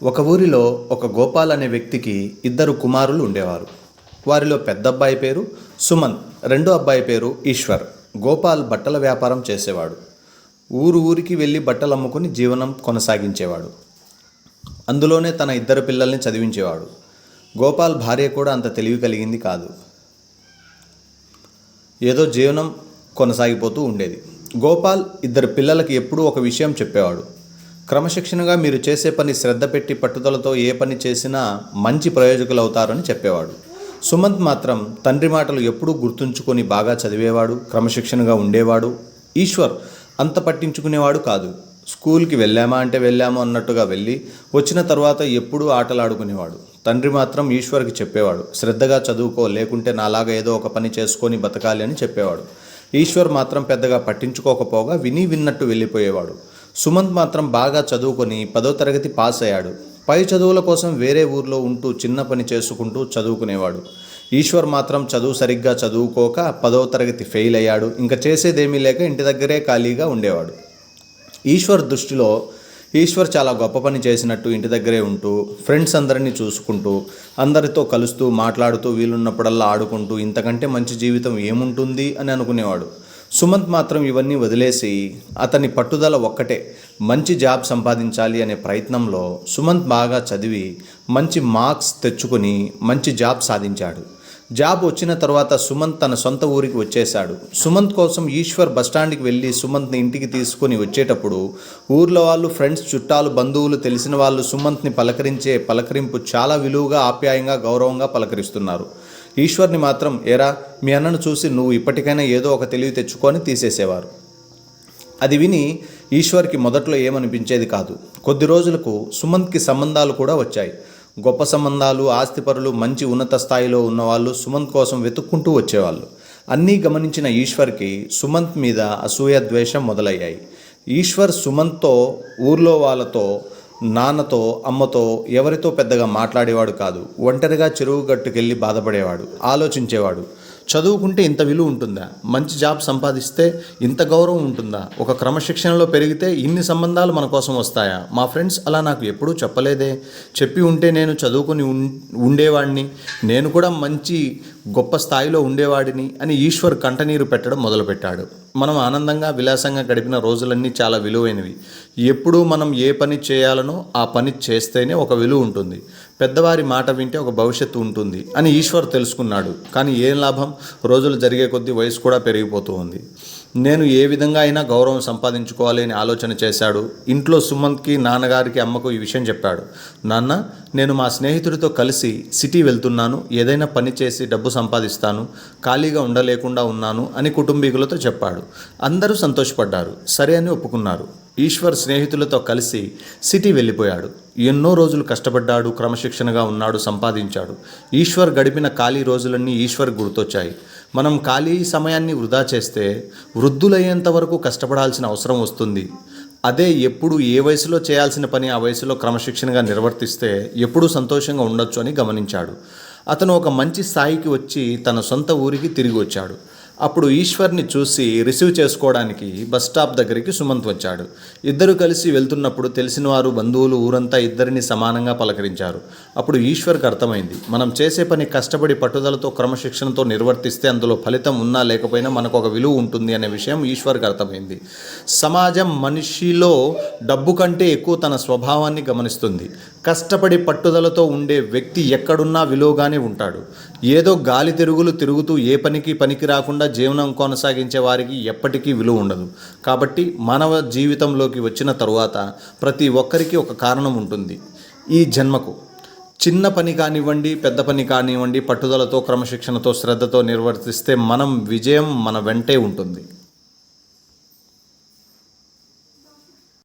ఒక ఊరిలో ఒక గోపాల్ అనే వ్యక్తికి ఇద్దరు కుమారులు ఉండేవారు. వారిలో పెద్ద అబ్బాయి పేరు సుమన్, రెండో అబ్బాయి పేరు ఈశ్వర్. గోపాల్ బట్టల వ్యాపారం చేసేవాడు. ఊరికి వెళ్ళి బట్టలు అమ్ముకుని జీవనం కొనసాగించేవాడు. అందులోనే తన ఇద్దరు పిల్లల్ని చదివించేవాడు. గోపాల్ భార్య కూడా అంత తెలివి కలిగింది కాదు. ఏదో జీవనం కొనసాగిపోతూ ఉండేది. గోపాల్ ఇద్దరు పిల్లలకి ఎప్పుడూ ఒక విషయం చెప్పేవాడు. క్రమశిక్షణగా మీరు చేసే పని శ్రద్ధ పెట్టి పట్టుదలతో ఏ పని చేసినా మంచి ప్రయోజకులు అవుతారని చెప్పేవాడు. సుమంత్ మాత్రం తండ్రి మాటలు ఎప్పుడూ గుర్తుంచుకొని బాగా చదివేవాడు, క్రమశిక్షణగా ఉండేవాడు. ఈశ్వర్ అంత పట్టించుకునేవాడు కాదు. స్కూల్కి వెళ్ళామా అంటే వెళ్ళాము అన్నట్టుగా వెళ్ళి వచ్చిన తర్వాత ఎప్పుడూ ఆటలాడుకునేవాడు. తండ్రి మాత్రం ఈశ్వర్కి చెప్పేవాడు, శ్రద్ధగా చదువుకో, లేకుంటే నాలాగా ఏదో ఒక పని చేసుకొని బతకాలి అని చెప్పేవాడు. ఈశ్వర్ మాత్రం పెద్దగా పట్టించుకోకపోగా విన్నట్టు వెళ్ళిపోయేవాడు. సుమంత్ మాత్రం బాగా చదువుకొని 10వ తరగతి పాస్ అయ్యాడు. పై చదువుల కోసం వేరే ఊర్లో ఉంటూ చిన్న పని చేసుకుంటూ చదువుకునేవాడు. ఈశ్వర్ మాత్రం చదువు సరిగ్గా చదువుకోక 10వ తరగతి ఫెయిల్ అయ్యాడు. ఇంకా చేసేదేమీ లేక ఇంటి దగ్గరే ఖాళీగా ఉండేవాడు. ఈశ్వర్ దృష్టిలో ఈశ్వర్ చాలా గొప్ప పని చేసినట్టు ఇంటి దగ్గరే ఉంటూ ఫ్రెండ్స్ అందరినీ చూసుకుంటూ అందరితో కలుస్తూ మాట్లాడుతూ వీలున్నప్పుడల్లా ఆడుకుంటూ ఇంతకంటే మంచి జీవితం ఏముంటుంది అని అనుకునేవాడు. సుమంత్ మాత్రం ఇవన్నీ వదిలేసి అతని పట్టుదల ఒక్కటే, మంచి జాబ్ సంపాదించాలి అనే ప్రయత్నంలో సుమంత్ బాగా చదివి మంచి మార్క్స్ తెచ్చుకొని మంచి జాబ్ సాధించాడు. జాబ్ వచ్చిన తర్వాత సుమంత్ తన సొంత ఊరికి వచ్చేశాడు. సుమంత్ కోసం ఈశ్వర్ బస్టాండ్కి వెళ్ళి సుమంత్ని ఇంటికి తీసుకొని వచ్చేటప్పుడు ఊర్లో వాళ్ళు, ఫ్రెండ్స్, చుట్టాలు, బంధువులు, తెలిసిన వాళ్ళు సుమంత్ని పలకరించే పలకరింపు చాలా విలువగా, ఆప్యాయంగా, గౌరవంగా పలకరిస్తున్నారు. ఈశ్వర్ని మాత్రం ఏరా మీ అన్నను చూసి నువ్వు ఇప్పటికైనా ఏదో ఒక తెలివి తెచ్చుకొని తీసేసేవారు. అది విని ఈశ్వర్కి మొదట్లో ఏమనిపించేది కాదు. కొద్ది రోజులకు సుమంత్కి సంబంధాలు కూడా వచ్చాయి. గొప్ప సంబంధాలు, ఆస్తిపరులు, మంచి ఉన్నత స్థాయిలో ఉన్నవాళ్ళు సుమంత్ కోసం వెతుక్కుంటూ వచ్చేవాళ్ళు. అన్నీ గమనించిన ఈశ్వర్కి సుమంత్ మీద అసూయ, ద్వేషం మొదలయ్యాయి. ఈశ్వర్ సుమంత్తో, ఊర్లో వాళ్ళతో, నాన్నతో, అమ్మతో ఎవరితో పెద్దగా మాట్లాడేవాడు కాదు. ఒంటరిగా చెరువు గట్టుకెళ్ళి బాధపడేవాడు. ఆలోచించేవాడు, చదువుకుంటే ఇంత విలువ ఉంటుందా? మంచి జాబ్ సంపాదిస్తే ఇంత గౌరవం ఉంటుందా? ఒక క్రమశిక్షణలో పెరిగితే ఇన్ని సంబంధాలు మన కోసం వస్తాయా? మా ఫ్రెండ్స్ అలా నాకు ఎప్పుడూ చెప్పలేదే. చెప్పి ఉంటే నేను చదువుకొని ఉండేవాడిని, నేను కూడా మంచి గొప్ప స్థాయిలో ఉండేవాడిని అని ఈశ్వర్ కంటనీరు పెట్టడం మొదలుపెట్టాడు. మనం ఆనందంగా, విలాసంగా గడిపిన రోజులన్నీ చాలా విలువైనవి. ఎప్పుడూ మనం ఏ పని చేయాలనో ఆ పని చేస్తేనే ఒక విలువ ఉంటుంది. పెద్దవారి మాట వింటే ఒక భవిష్యత్తు ఉంటుంది అని ఈశ్వర్ తెలుసుకున్నాడు. కానీ ఏం లాభం? రోజులు జరిగే కొద్దీ వయసు కూడా పెరిగిపోతూ ఉంది. నేను ఏ విధంగా అయినా గౌరవం సంపాదించుకోవాలి అని ఆలోచన చేశాడు. ఇంట్లో సుమంత్కి, నాన్నగారికి, అమ్మకు ఈ విషయం చెప్పాడు. నాన్న, నేను మా స్నేహితుడితో కలిసి సిటీ వెళ్తున్నాను, ఏదైనా పని చేసి డబ్బు సంపాదిస్తాను, ఖాళీగా ఉండలేకుండా ఉన్నాను అని కుటుంబీకులతో చెప్పాడు. అందరూ సంతోషపడ్డారు, సరే అని ఒప్పుకున్నారు. ఈశ్వర్ స్నేహితులతో కలిసి సిటీ వెళ్ళిపోయాడు. ఎన్నో రోజులు కష్టపడ్డాడు, క్రమశిక్షణగా ఉన్నాడు, సంపాదించాడు. ఈశ్వర్ గడిపిన ఖాళీ రోజులన్నీ ఈశ్వర్ గుర్తొచ్చాయి. మనం ఖాళీ సమయాన్ని వృధా చేస్తే వృద్ధులయ్యేంత వరకు కష్టపడాల్సిన అవసరం వస్తుంది. అదే ఎప్పుడు ఏ వయసులో చేయాల్సిన పని ఆ వయసులో క్రమశిక్షణగా నిర్వర్తిస్తే ఎప్పుడూ సంతోషంగా ఉండొచ్చు అని గమనించాడు. అతను ఒక మంచి స్థాయికి వచ్చి తన సొంత ఊరికి తిరిగి వచ్చాడు. అప్పుడు ఈశ్వర్ని చూసి రిసీవ్ చేసుకోవడానికి బస్ స్టాప్ దగ్గరికి సుమంత్ వచ్చాడు. ఇద్దరు కలిసి వెళ్తున్నప్పుడు తెలిసిన వారు, బంధువులు, ఊరంతా ఇద్దరిని సమానంగా పలకరించారు. అప్పుడు ఈశ్వర్కి అర్థమైంది, మనం చేసే పని కష్టపడి పట్టుదలతో, క్రమశిక్షణతో నిర్వర్తిస్తే అందులో ఫలితం ఉన్నా లేకపోయినా మనకు ఒక విలువ ఉంటుంది అనే విషయం ఈశ్వర్కి అర్థమైంది. సమాజం మనిషిలో డబ్బు కంటే ఎక్కువ తన స్వభావాన్ని గమనిస్తుంది. కష్టపడి పట్టుదలతో ఉండే వ్యక్తి ఎక్కడున్నా విలువగానే ఉంటాడు. ఏదో గాలి తిరుగులు తిరుగుతూ ఏ పనికి రాకుండా జీవనం కొనసాగించే వారికి ఎప్పటికీ విలువ ఉండదు. కాబట్టి మానవ జీవితంలోకి వచ్చిన తరువాత ప్రతి ఒక్కరికి ఒక కారణం ఉంటుంది. ఈ జన్మకు చిన్న పని కానివ్వండి, పెద్ద పని కానివ్వండి, పట్టుదలతో, క్రమశిక్షణతో, శ్రద్ధతో నిర్వర్తిస్తే విజయం మన వెంటే ఉంటుంది.